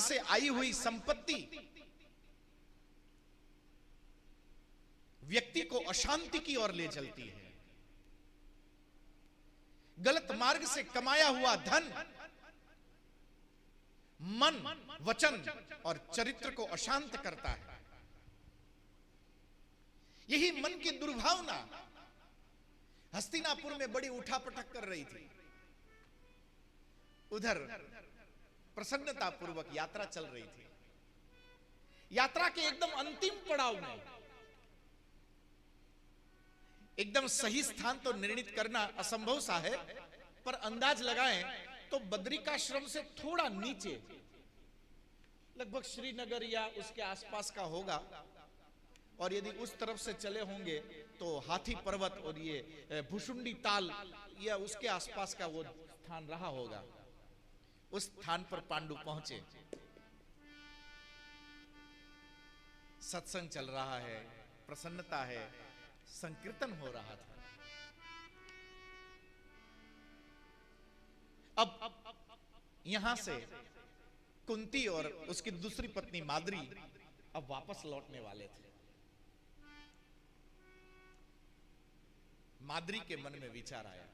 से आई हुई संपत्ति व्यक्ति को अशांति की ओर ले चलती है। गलत मार्ग से कमाया हुआ धन मन, वचन और चरित्र को अशांत करता है। यही मन की दुर्भावना हस्तिनापुर में बड़ी उठापटक कर रही थी। उधर प्रसन्नता पूर्वक यात्रा चल रही थी। यात्रा के एकदम अंतिम पड़ाव में एकदम सही स्थान तो निर्णित करना असंभव सा है, पर अंदाज लगाएं तो बद्रिकाश्रम से थोड़ा नीचे लगभग श्रीनगर या उसके आसपास का होगा, और यदि उस तरफ से चले होंगे तो हाथी पर्वत और ये भुशुंडी ताल या उसके आसपास का वो स्थान रहा होगा। उस स्थान पर पांडु पहुंचे। सत्संग चल रहा है, प्रसन्नता है, संकीर्तन हो रहा था। अब यहां से कुंती और उसकी दूसरी पत्नी माद्री अब वापस लौटने वाले थे। माद्री के मन में विचार आया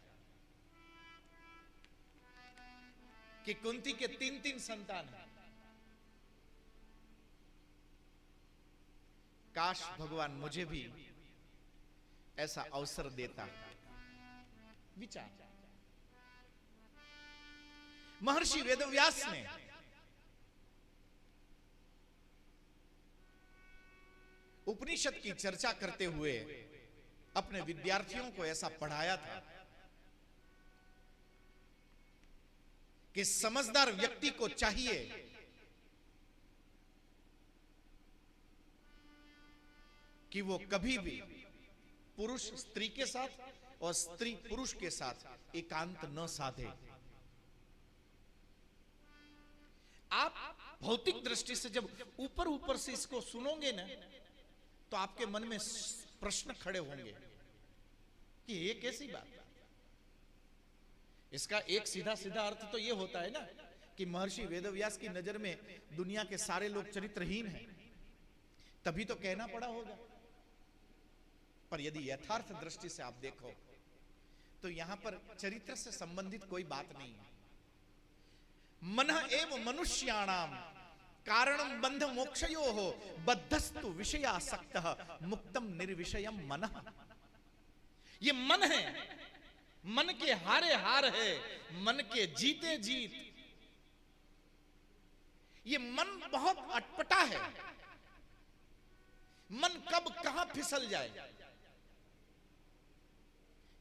कि कुंती के 3 संतान हैं। काश भगवान मुझे भी ऐसा अवसर देता। विचार महर्षि वेदव्यास ने उपनिषद की चर्चा करते हुए अपने विद्यार्थियों को ऐसा पढ़ाया था कि समझदार व्यक्ति को चाहिए कि वो कभी भी पुरुष स्त्री के साथ और स्त्री पुरुष के साथ एकांत न साधे। आप भौतिक दृष्टि से जब ऊपर ऊपर से इसको सुनोगे ना, तो आपके मन में प्रश्न खड़े होंगे कि ये कैसी बात। इसका एक सीधा सीधा अर्थ तो ये होता है ना कि महर्षि वेदव्यास की नजर में दुनिया के सारे लोग चरित्रहीन हैं, तभी तो कहना पड़ा होगा। पर यदि यथार्थ दृष्टि से आप देखो तो यहां पर चरित्र से संबंधित कोई बात नहीं है। मनः एव मनुष्याणाम कारणम बंध मोक्षयो हो बद्धस्तु विषयासक्तः मुक्तम निर्विषयम मनः। ये मन है, मन के हारे हार है, मन के जीते जीत। ये मन बहुत अटपटा है। मन कब कहां फिसल जाए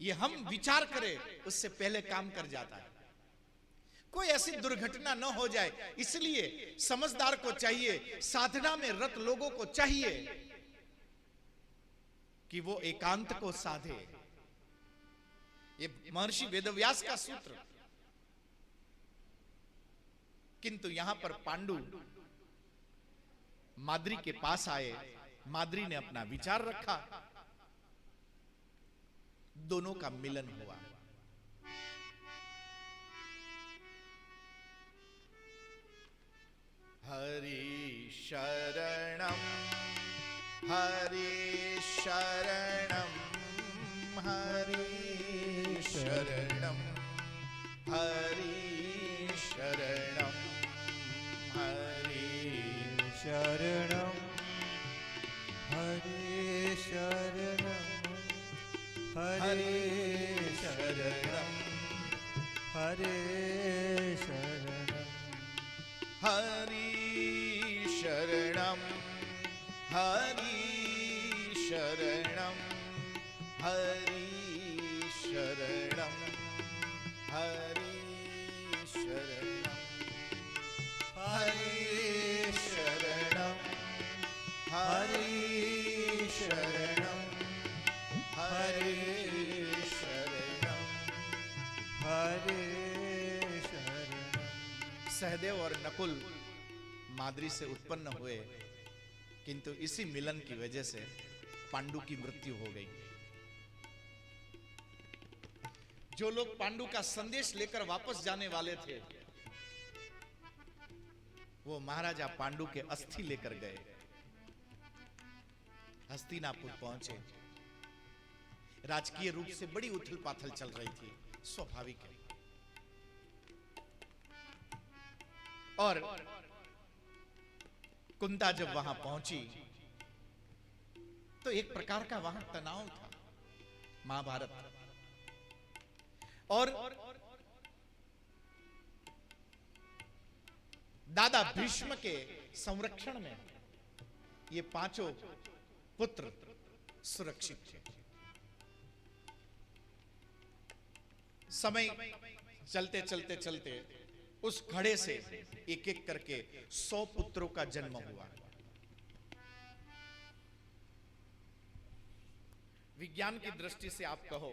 ये हम विचार करें उससे पहले काम कर जाता है। कोई ऐसी दुर्घटना न हो जाए, इसलिए समझदार को चाहिए, साधना में रत लोगों को चाहिए कि वो एकांत को साधे। ये महर्षि वेदव्यास का सूत्र। किंतु यहां पर पांडु माद्री के पास आए। माद्री ने अपना विचार रखा, दोनों का मिलन हुआ। हरि शरणम हरि शरणम हरि शरणम हरि शरणम हरि शरणम हरे शरणम हरे शरणम हरे शरणम हरि शरणम हरि शरणम हरि शरणम हरि शरणम हरि शरणम हरि शरणम हरि शरणम हरे शरणम। सहदेव और नकुल माद्री से उत्पन्न हुए, किंतु इसी मिलन की वजह से पांडु की मृत्यु हो गई। जो लोग पांडु का संदेश लेकर वापस जाने वाले थे, वो महाराजा पांडु के अस्थि लेकर गए, हस्तिनापुर पहुंचे। राजकीय रूप से बड़ी उथल पाथल चल रही थी, स्वाभाविक है। और कुंता जब वहां पहुंची तो एक प्रकार का वहां तनाव था, महाभारत। और दादा भीष्म के संरक्षण में ये पांचों पुत्र सुरक्षित थे। समय चलते चलते चलते उस घड़े से एक एक करके 100 पुत्रों का जन्म हुआ। विज्ञान की दृष्टि से आप कहो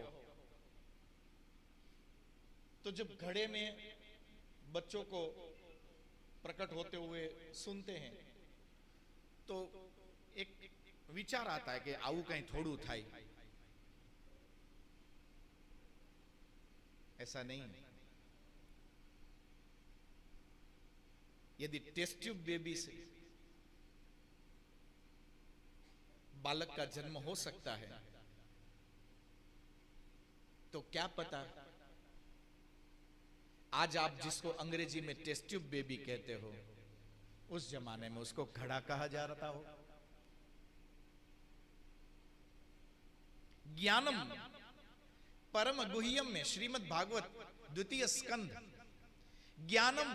तो जब घड़े में बच्चों को प्रकट होते हुए सुनते हैं तो एक विचार आता है कि आવું कहीं थोड़ू थाई। ऐसा नहीं। यदि टेस्ट ट्यूब बेबी से बालक का जन्म हो सकता है तो क्या पता आज आप जिसको अंग्रेजी में टेस्ट ट्यूब बेबी कहते हो उस जमाने में उसको घड़ा कहा जा रहा हो। ज्ञानम परम गुह्यम में श्रीमद् भागवत द्वितीय स्कंध ज्ञानम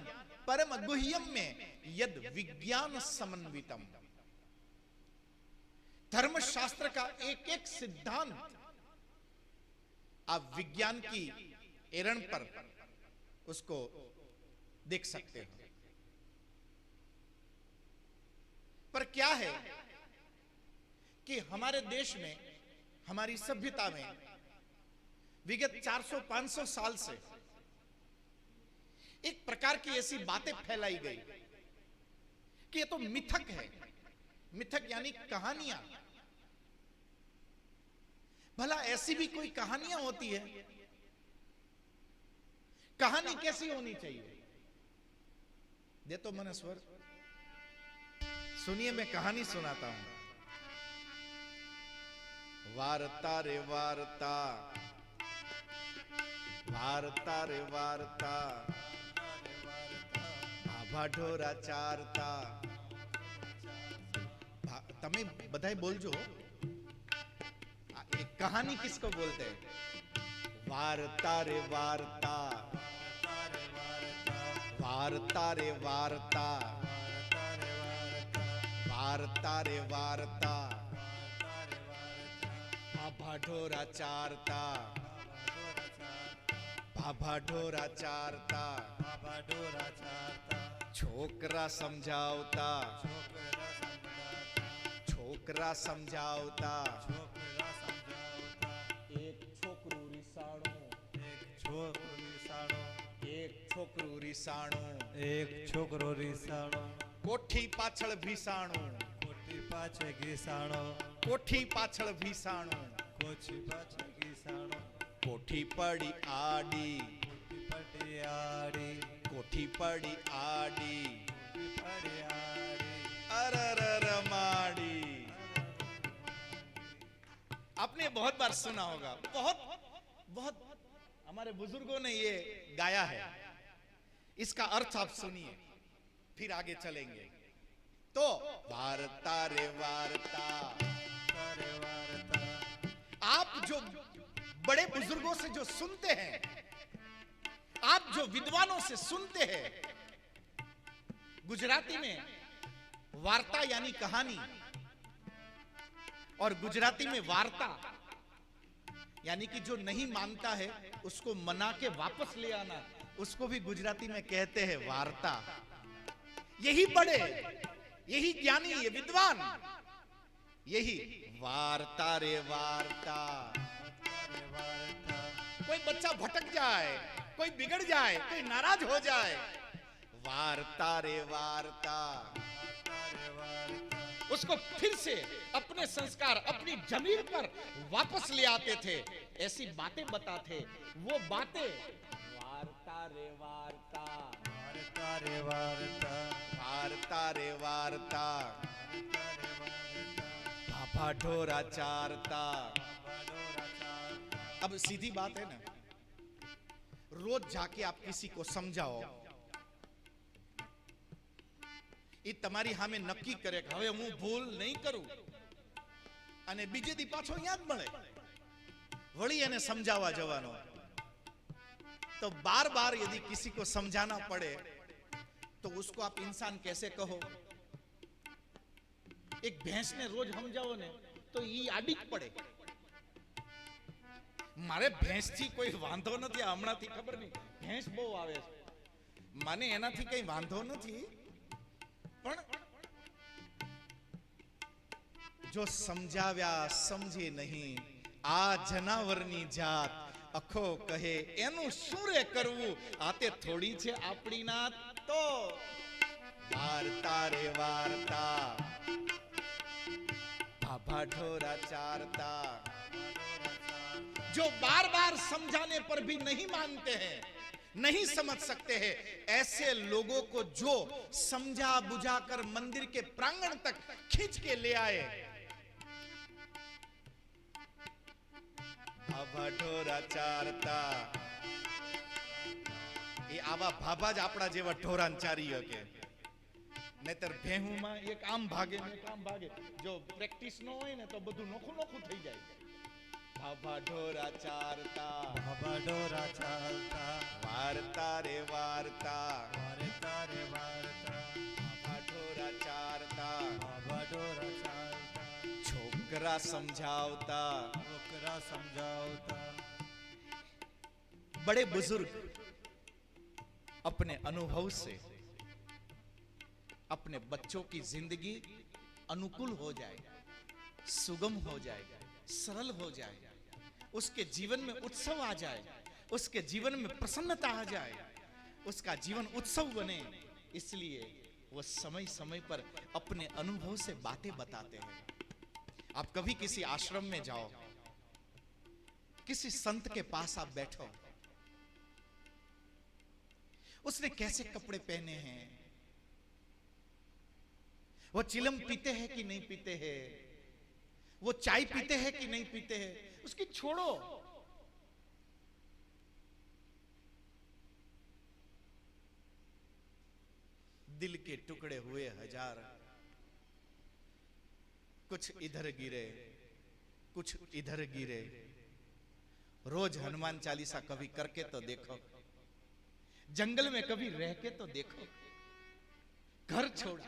परम गुह्यम में यद विज्ञान समन्वितम, धर्मशास्त्र का एक एक सिद्धांत आप विज्ञान की एरण पर उसको देख सकते हो। पर क्या है कि हमारे देश में, हमारी सभ्यता में विगत 400-500 साल से एक प्रकार की ऐसी बातें फैलाई गई कि ये तो मिथक है। मिथक यानी कहानियां। भला ऐसी भी कोई कहानियां होती है? कहानी कैसी होनी चाहिए? दे तो मन स्वर, सुनिए मैं कहानी सुनाता हूं। वार्ता रे वार्ता, वार्ता रे वार्ता, भाभा ढोरा चारता। तमे बधाई बोलजो, एक कहानी किसको बोलते हैं? वार्ता रे वार्ता, वार्ता रे वार्ता, वार्ता रे वार्ता, भाभा ढोरा चारता, भाभा ढोरा चारता, छोकरा समझावता, छोकरा समझावता, एक छोकरू रिसाणो, एक छोकरू रिसाणो, एक छोकरो रिसाणो, कोठी पाछळ भीसाणो, कोठी पाछे घीसाणो, कोठी पाछळ भीसाणो, कोठी पाछे घीसाणो, कोठी पड़ी आडी, कोठी पटी आड़ी, कोठी पड़ी आडी, कोठी पड़ी आड़ी, अररर माड़ी। आपने बहुत बार सुना होगा, बहुत बहुत हमारे बुजुर्गों ने ये गाया है। इसका अर्थ आप सुनिए फिर आगे चलेंगे। तो वार्ता रे वार्ता, रे वार्ता, आप जो बड़े बुजुर्गों से जो सुनते हैं, आप जो विद्वानों से सुनते हैं, गुजराती में वार्ता यानी कहानी और गुजराती में वार्ता यानी कि जो नहीं मानता है उसको मना के वापस ले आना, उसको भी गुजराती में कहते हैं वार्ता। यही बड़े, यही ज्ञानी, ये विद्वान, यही वार्ता रे वार्ता। कोई बच्चा भटक जाए, कोई बिगड़ जाए, कोई नाराज हो जाए, वार्ता रे वार्ता, उसको फिर से अपने संस्कार, अपनी जमीन पर वापस ले आते थे, ऐसी बातें बताते। वो बातें वार्ता रे वार्ता, વાર્તા રે વાર્તા વાર્તા રે વાર્તા વાર્તા રે વાર્તા भाभा ढोरा चारता। બાડોરા ચાલતા अब सीधी बात है ना, रोज जाके आप किसी को समझाओ, એ તમારી સામે નક્કી કરે કે હવે હું ભૂલ નહીં કરું, અને બીજે દી પાછો યાદ મળે, વળી એને સમજાવવા જવાનો, तो बार बार यदि किसी को समझाना पड़े तो उसको आप इंसान कैसे कहो? एक भैंस ने रोज समझाओ ने तो ये आड़ी ज पड़े। मारे भैंस थी कोई वांधो नहीं, हमणा थी खबर नहीं भैंस बहु आवे छे, माने एना थी कई वांधो नहीं, पण जो समझाव्या समझे नहीं आ जनावरनी जात अखो कहे एनु सूरे करवू आते थोड़ी छे आपणी नात। तो वार्ता रे वार्ता भाभा ढोरा चारता। जो बार बार समझाने पर भी नहीं मानते हैं, नहीं समझ सकते हैं, ऐसे लोगों को जो समझा बुझाकर मंदिर के प्रांगण तक खींच के ले आए, भाभा ढोरा चारता, ये आवा भाभा ज आपड़ा जेवा ढोरान चारी हके, नहीतर भेहू में एक आम भागे ने एक आम भागे, जो प्रेक्टिस न होय ने तो बधु नोखું नोखું થઈ જાય। भाभा ढोरा चारता બાડોરા ચાલતા वार्ता रे वार्ता વાર્તા રે વાર્તા भाभा ढोरा चारता બાડોરા ચાલતા छोकरा समझावता। છોકરા સમજાવતા बड़े बुजुर्ग अपने अनुभव से अपने बच्चों की जिंदगी अनुकूल हो जाए, सुगम हो जाए, सरल हो जाए, उसके जीवन में उत्सव आ जाए, उसके जीवन में प्रसन्नता आ जाए, उसका जीवन उत्सव बने, इसलिए वो समय समय पर अपने अनुभव से बातें बताते हैं। आप कभी किसी आश्रम में जाओ, किसी संत के पास आप बैठो, उसने कैसे कपड़े पहने हैं, वो चिलम पीते हैं कि नहीं पीते हैं, वो चाय पीते हैं कि नहीं पीते हैं, उसकी छोड़ो। दिल के टुकड़े हुए हजार, कुछ इधर गिरे कुछ इधर गिरे। रोज हनुमान चालीसा कभी करके तो देखो, जंगल में कभी रह के तो देखो। घर छोड़ा,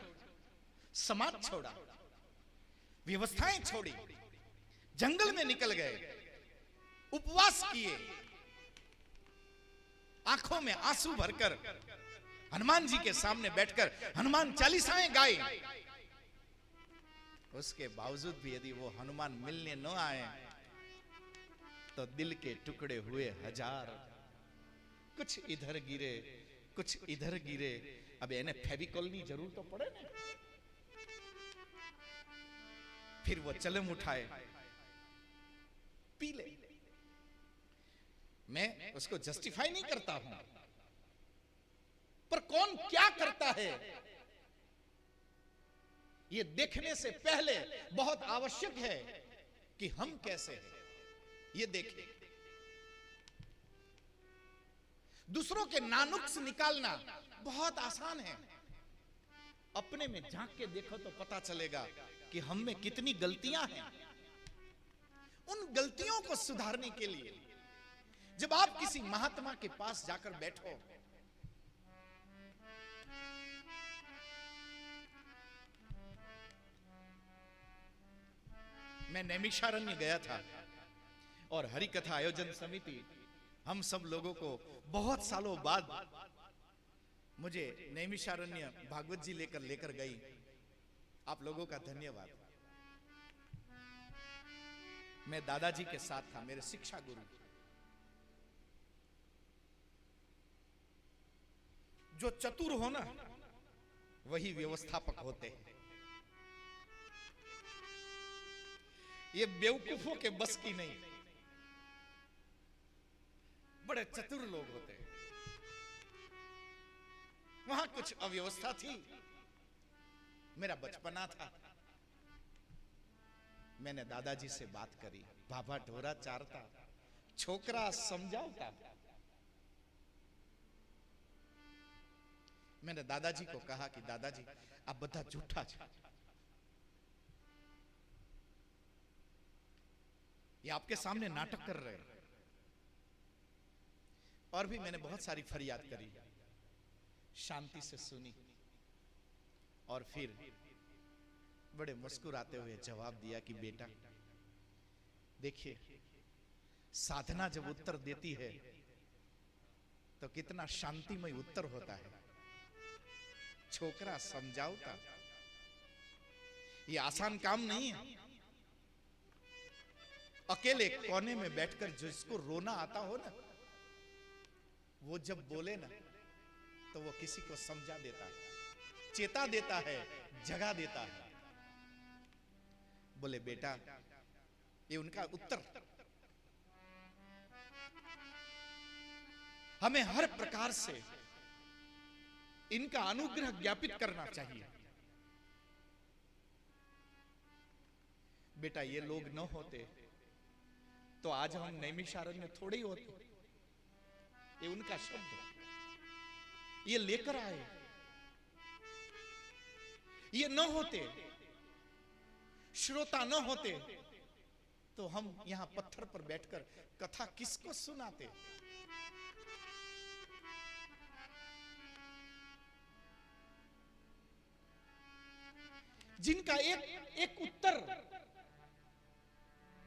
समाज छोड़ा, व्यवस्थाएं छोड़ी, जंगल में निकल गए, उपवास किए, आंखों में आंसू भरकर हनुमान जी के सामने बैठकर हनुमान चालीसाएं गाई। उसके बावजूद भी यदि वो हनुमान मिलने न आए तो दिल के टुकड़े हुए हजार, कुछ इधर गिरे कुछ इधर गिरे। अब इन्हें फेविकोल की जरूर तो पड़े ना। फिर वो चलम उठाए, पी ले। मैं उसको जस्टिफाई नहीं करता हूं, पर कौन क्या करता है ये देखने से पहले बहुत आवश्यक है कि हम कैसे हैं ये देखें। दूसरों के नानुक्स निकालना बहुत आसान है, अपने में झांक के देखो तो पता चलेगा कि हम में कितनी गलतियां हैं। उन गलतियों को सुधारने के लिए जब आप किसी महात्मा के पास जाकर बैठो, मैं नैमिषारण्य गया था और हरि कथा आयोजन समिति हम सब लोगों को बहुत सालों बाद मुझे नैमिषारण्य भागवत जी लेकर गई। आप लोगों का धन्यवाद। मैं दादाजी के साथ था, मेरे शिक्षा गुरु। जो चतुर हो ना वही व्यवस्थापक होते हैं। ये बेवकूफों के बस की नहीं, बड़े चतुर लोग होते हैं। वहां कुछ अव्यवस्था थी। मेरा बचपना था। मैंने दादाजी से बात करी, बाबा ढोरा चारता, छोकरा समझावता। मैंने दादाजी को कहा कि दादाजी आप बता झूठा है, ये आपके सामने नाटक कर रहे हैं। और भी मैंने बहुत सारी फरियाद करी, शांति से सुनी और फिर बड़े मुस्कुराते हुए जवाब दिया कि बेटा देखिए, साधना जब उत्तर देती है तो कितना शांतिमय उत्तर होता है। छोकरा समझाओता, ये आसान काम नहीं है। अकेले कोने में बैठकर जिसको रोना आता हो ना, वो जब बोले ना तो वो किसी को समझा देता है, चेता देता है, जगा देता है। बोले बेटा, ये उनका उत्तर। हमें हर प्रकार से इनका अनुग्रह ज्ञापित करना चाहिए। बेटा ये लोग न होते तो आज हम नैमिषारण्य में थोड़े ही होते। ये उनका शब्द, ये लेकर आए। ये न होते, श्रोता न होते तो हम यहां पत्थर पर बैठकर कथा किसको सुनाते। जिनका एक उत्तर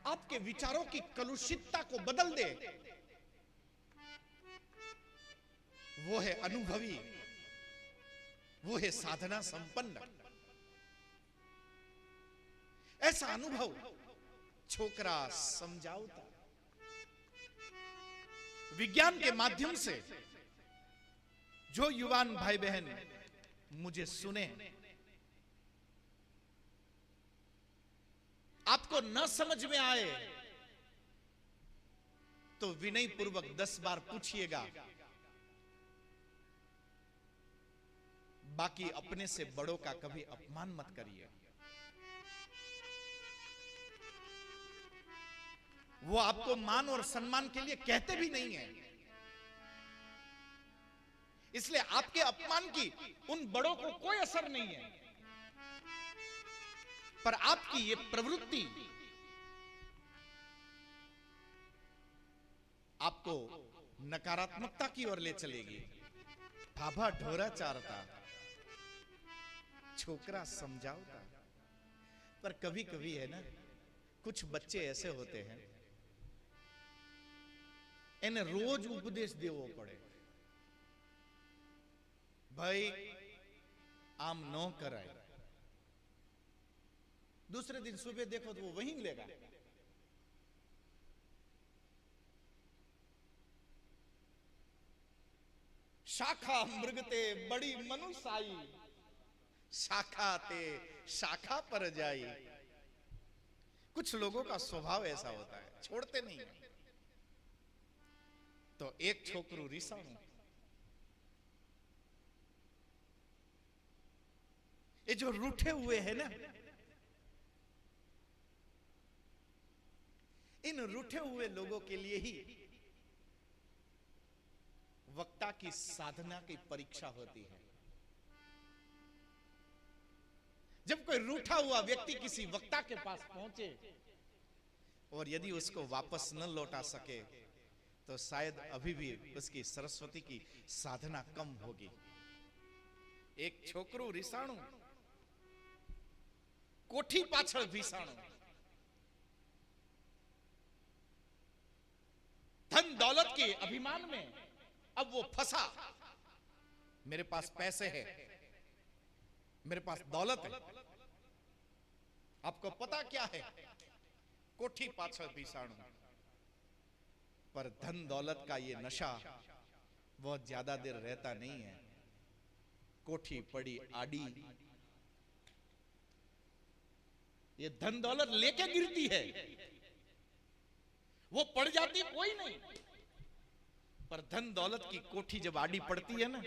आपके विचारों की कलुषितता को बदल दे, वो है अनुभवी, वो है साधना संपन्न। ऐसा अनुभव छोकरा समझाओता। विज्ञान के माध्यम से जो युवान भाई बहन मुझे सुने, आपको न समझ में आए तो विनय पूर्वक 10 बार पूछिएगा। बाकी अपने से बड़ों का कभी अपमान मत करिए। वो आपको मान और सम्मान के लिए कहते भी नहीं है। इसलिए आपके अपमान की उन बड़ों को कोई असर नहीं है। पर आपकी ये प्रवृत्ति आपको नकारात्मकता की ओर ले चलेगी। बाबा ढोरा चारता, छोकरा समझाओता। पर कभी कभी है ना, कुछ बच्चे ऐसे होते हैं, इन्हें रोज उपदेश देवो पड़े। भाई आम नो कराए, दूसरे दिन सुबह देखो तो वो वहीं लेगा। शाखा मृगते बड़ी मनुसाई, शाखा ते शाखा पर जाई। कुछ लोगों का स्वभाव ऐसा होता है, छोड़ते नहीं है। तो एक छोकरू रिसाणु, ये जो रूठे हुए हैं ना, इन रूठे हुए लोगों के लिए ही वक्ता की साधना की परीक्षा होती है। जब कोई रूठा हुआ व्यक्ति किसी वक्ता के पास पहुंचे और यदि उसको वापस न लौटा सके तो शायद अभी भी उसकी सरस्वती की साधना कम होगी। एक छोकरू रिसाणु, कोठी पाछळ भीसाणु। धन दौलत के अभिमान में अब वो फंसा। मेरे पास पैसे हैं, मेरे पास दौलत है। आपको पता क्या है? कोठी पाछळ भीसाणु। पर धन दौलत का ये नशा बहुत ज्यादा देर रहता नहीं है। कोठी पड़ी आड़ी, ये धन दौलत लेके गिरती है, वो पड़ जाती कोई नहीं। पर धन दौलत की कोठी जब आड़ी पड़ती है ना,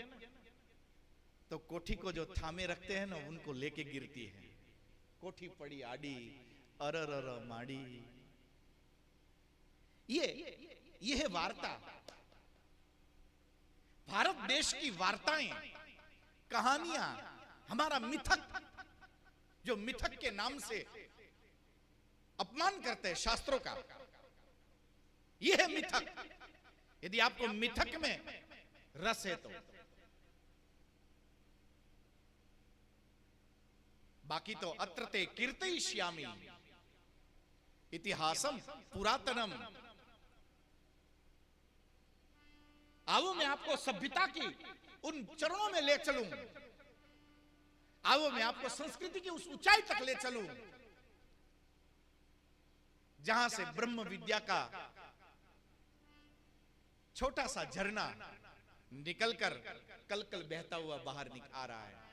तो कोठी को जो थामे रखते हैं ना, उनको लेके गिरती है। कोठी पड़ी आड़ी, अरर माड़ी। ये है वार्ता। भारत देश की वार्ताएं, कहानियां, हमारा मिथक, जो मिथक के नाम से अपमान करते हैं शास्त्रों का, यह है मिथक। यदि आपको मिथक में रस है तो। बाकी तो अत्रते कीर्तयिष्यामि इतिहासम पुरातनम। आओ मैं आपको सभ्यता की उन चरणों में ले चलूं। आओ मैं आपको संस्कृति की उस ऊंचाई तक ले चलूं जहां से ब्रह्म विद्या का छोटा सा झरना निकलकर कल कल बहता हुआ बाहर आ रहा है।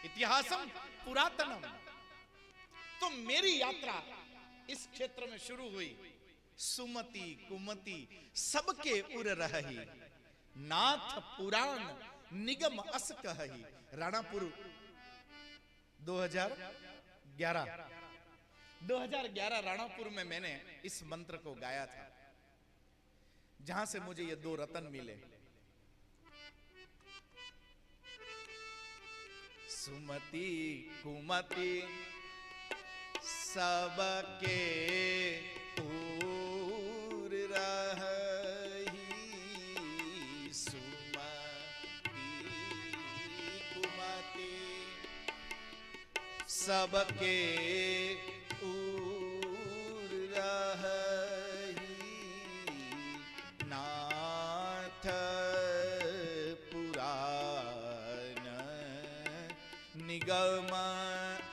इतिहासम पुरातनम। तो मेरी यात्रा इस क्षेत्र में शुरू हुई। सुमति कुमति सबके उर रही, नाथ पुराण निगम अस कहही। राणापुर 2011 राणापुर में मैंने इस मंत्र को गाया था, जहां से मुझे ये 2 रतन मिले। सुमति कुमति सबके उर रही, सुमति कुमति सबके उर रही, नाथ पुराण निगम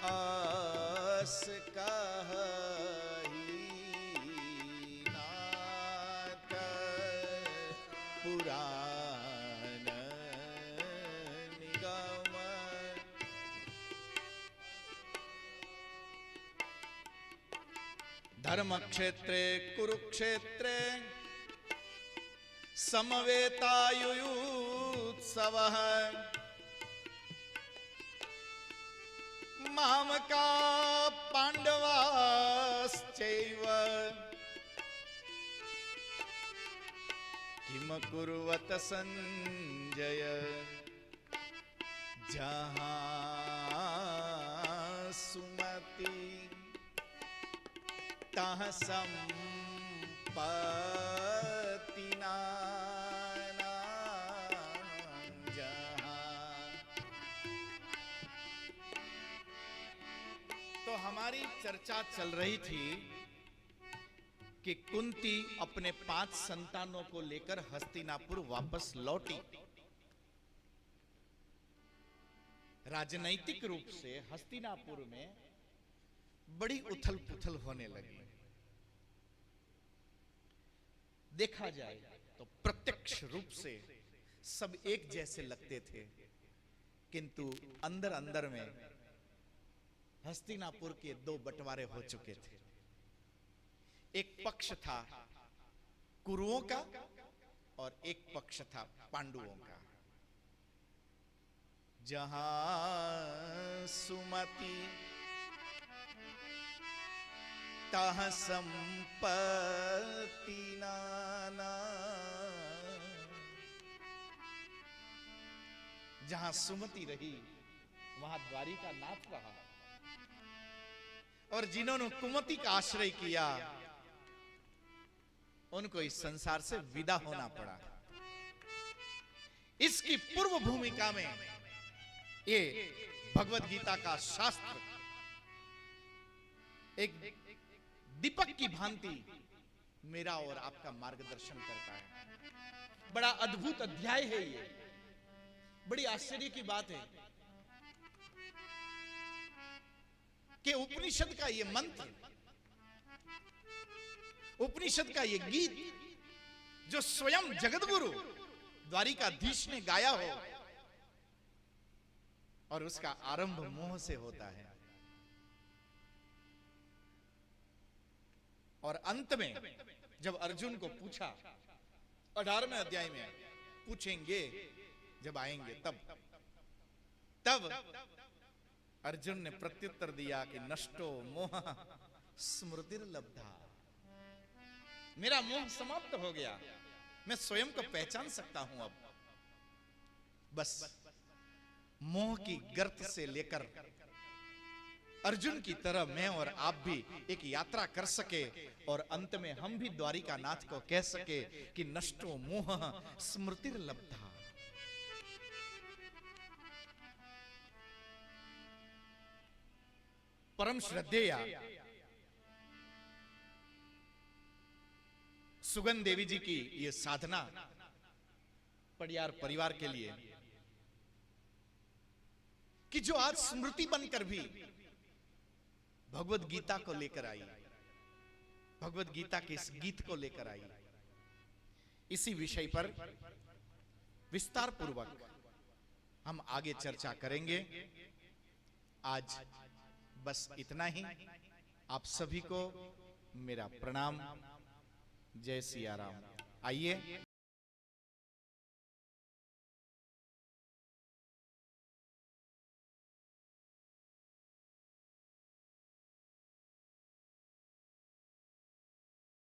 आस कहही, नाथ पुराण निगम। धर्म क्षेत्रे कुरुक्षेत्रे समवेतायुयुत्सवः, मामका पांडवाश्चैव किम कुर्वत संजय। जहां सुमति तहाँ संपत्ति नाना। तो हमारी चर्चा चल रही थी कि कुंती अपने 5 संतानों को लेकर हस्तिनापुर वापस लौटी। राजनैतिक रूप से हस्तिनापुर में बड़ी उथल पुथल होने लगी। देखा जाए तो प्रत्यक्ष रूप से सब एक जैसे लगते थे, किंतु अंदर अंदर में हस्तिनापुर के 2 बंटवारे हो चुके थे। एक पक्ष था कुरुओं का और एक पक्ष था पांडवों का। जहां सुमति तहाँ संपत्ति नाना। जहां सुमति रही वहां द्वारिका नाथ रहा, और जिन्होंने कुमति का आश्रय किया उनको इस संसार से विदा होना पड़ा। इसकी पूर्व भूमिका में ये भगवत गीता का शास्त्र एक दीपक की भांति मेरा और आपका मार्गदर्शन करता है। बड़ा अद्भुत अध्याय है ये, बड़ी आश्चर्य की बात है कि उपनिषद का ये मंत्र, उपनिषद का ये गीत जो स्वयं जगतगुरु द्वारिकाधीश ने गाया हो, और उसका आरंभ मोह से होता है और अंत में जब अर्जुन को पूछा 18वें अध्याय में पूछेंगे जब आएंगे तब अर्जुन ने प्रत्युत्तर दिया कि नष्टो मोह स्मृतिर्लब्धा, मेरा मोह समाप्त हो गया, मैं स्वयं को पहचान सकता हूं अब। बस मोह की गर्त से लेकर अर्जुन की तरह मैं और आप भी एक यात्रा कर सके और अंत में हम भी द्वारिका नाथ को कह सके कि नष्टो मोह स्मृतिर्लब्धा। परम श्रद्धेया सुगन देवी जी की ये साधना पड़ियार परिवार के लिए कि जो आज स्मृति बनकर भी भगवत गीता को लेकर आई, भगवत गीता के इस गीत को लेकर आई, इसी विषय पर विस्तार पूर्वक हम आगे चर्चा करेंगे। आज बस इतना ही। आप सभी को मेरा प्रणाम। जय सिया राम। आइए